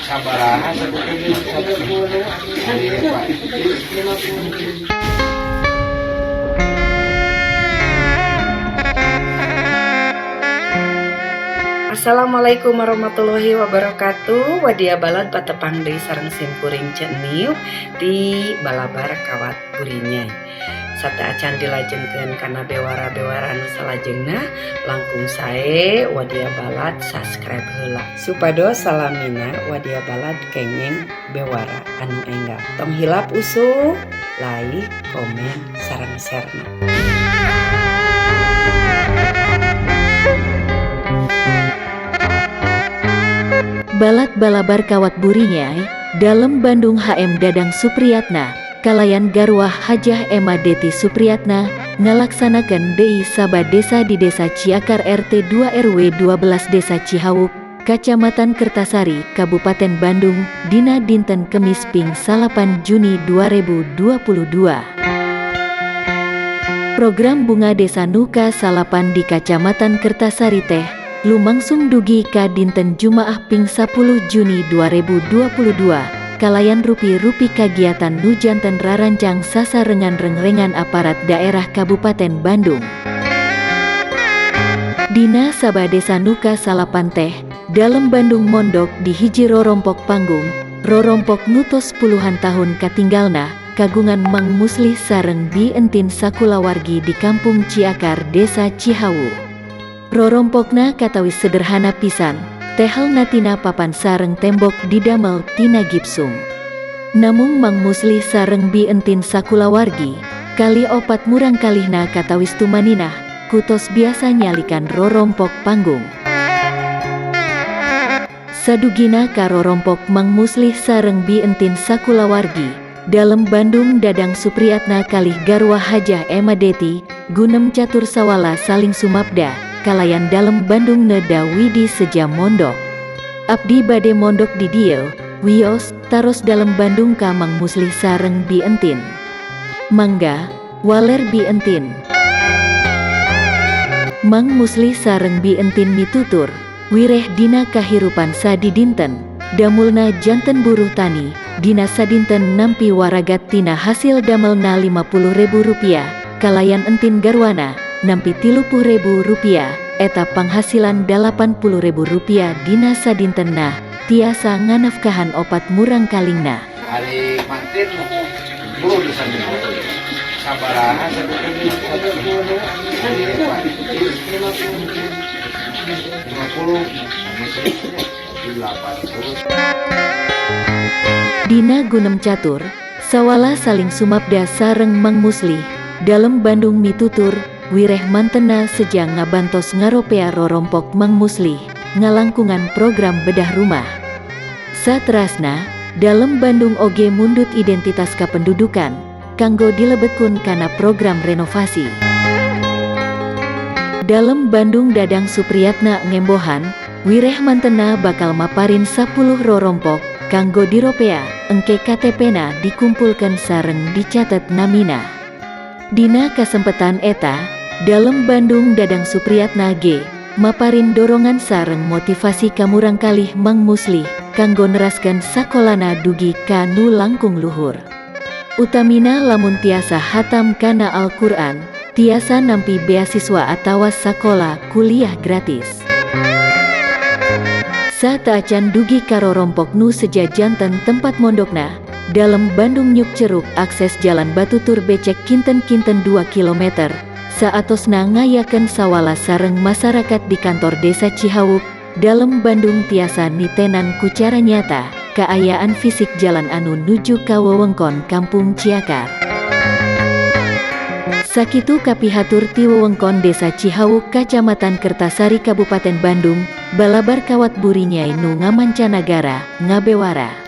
Sabaraha sebetulnya 50. Assalamualaikum warahmatullahi wabarakatuh. Wadia balad patepang deui sareng simkuring ceniu di balabar kawat burinya. Sata acan dilajengkeun kana bewara-bewara anu salajengna langkung sae wadia balad subscribe heula supados salamina wadia balad kengeng bewara anu enggak. Tong hilap usuh, like, komen, sareng share-na. Balad balabar kawat burinya dalam Bandung HM Dadang Supriyatna kalayan garwah Hajah Ema Deti Supriyatna ngalaksanakan deui sabad desa di Desa Ciakar RT 2 RW 12 Desa Cihawuk Kacamatan Kertasari Kabupaten Bandung dina dinten Kemis ping 8 Juni 2022. Program Bunga Desa Nuka Salapan di Kacamatan Kertasari teh lumangsung dugi ka dinten Jumaah ping 10 Juni 2022 kalayan rupi-rupi kagiatan nu janten rarancang sasarengan rengrengan aparat daerah Kabupaten Bandung. Dina sabadesa nuka salapan teh dalam Bandung mondok di hiji rorompok panggung rorompok nutos puluhan tahun katinggalna kagungan Mang Muslih sareng Bi Entin sakulawargi di Kampung Ciakar Desa Cihawu. Rorompokna katawis sederhana pisan, tehel natina papan sareng tembok didamel tina gipsum. Namung Mang Muslih sareng Bi Entin sakulawargi, kali opat murang kalihna katawis tumaninah, kutos biasa nyalikan rorompok panggung. Sadugina ka rorompok Mang Muslih sareng Bi Entin sakulawargi, dalam Bandung Dadang Supriyatna kalih garwah Hajah Ema Deti, gunem catur sawala saling sumapda, kalayan dalam Bandung neda widi sejam mondok. Abdi bade mondok di dieu, wios taros dalam Bandung ka Mang Muslih sareng Bi Entin. Mangga, waler Bi Entin. Mang Muslih sareng Bi Entin mitutur, wireh dina kahirupan sadi dinten, damulna janten buruh tani, dina sadinten nampi waragat tina hasil damelna Rp50.000, kalayan Entin garwana, nampi Rp30.000, eta penghasilan Rp80.000 dina sadintenna, tiasa nganafkahan opat murang kalingna. Hari mantin buru di sana. Sabaraha sebetulnya 50. Dina gunem catur, sawala saling sumapda sareng Mang Muslih, dalam Bandung mitutur, wireh mantena sejang ngabantos ngaropea rorompok Mang Muslih, ngalangkungan program bedah rumah. Saterasna, dalam Bandung oge mundut identitas kapendudukan, kanggo dilebetkeun kana program renovasi. Dalam Bandung Dadang Supriyatna ngembohan, wireh mantena bakal maparin 10 rorompok, kanggo diropea, engke KTP-na dikumpulkan sareng dicatet namina. Dina kasempetan eta, dalam Bandung Dadang Supriyatna G, maparin dorongan sareng motivasi kamurang kalih Mang Muslih, kanggo neraskan sakolana dugi kanu langkung luhur. Utamina lamun tiasa hatam kana Al-Quran, tiasa nampi beasiswa atawa sakola kuliah gratis. Sata acan dugi karorompok nu sejajanten tempat mondokna, dalam Bandung Nyuk Ceruk akses jalan Batutur becek kinten-kinten 2 km, saatosna ngayakeun sawala sareng masyarakat di kantor Desa Cihawuk, dalam Bandung tiasa nitenan ku cara nyata, kaayaan fisik jalan anu nuju ka wewengkon Kampung Ciakar. Sakitu kapihatur ti wewengkon Desa Cihawuk Kacamatan Kertasari Kabupaten Bandung, balabar kawat burinyai nu ngamancanagara, ngabewara.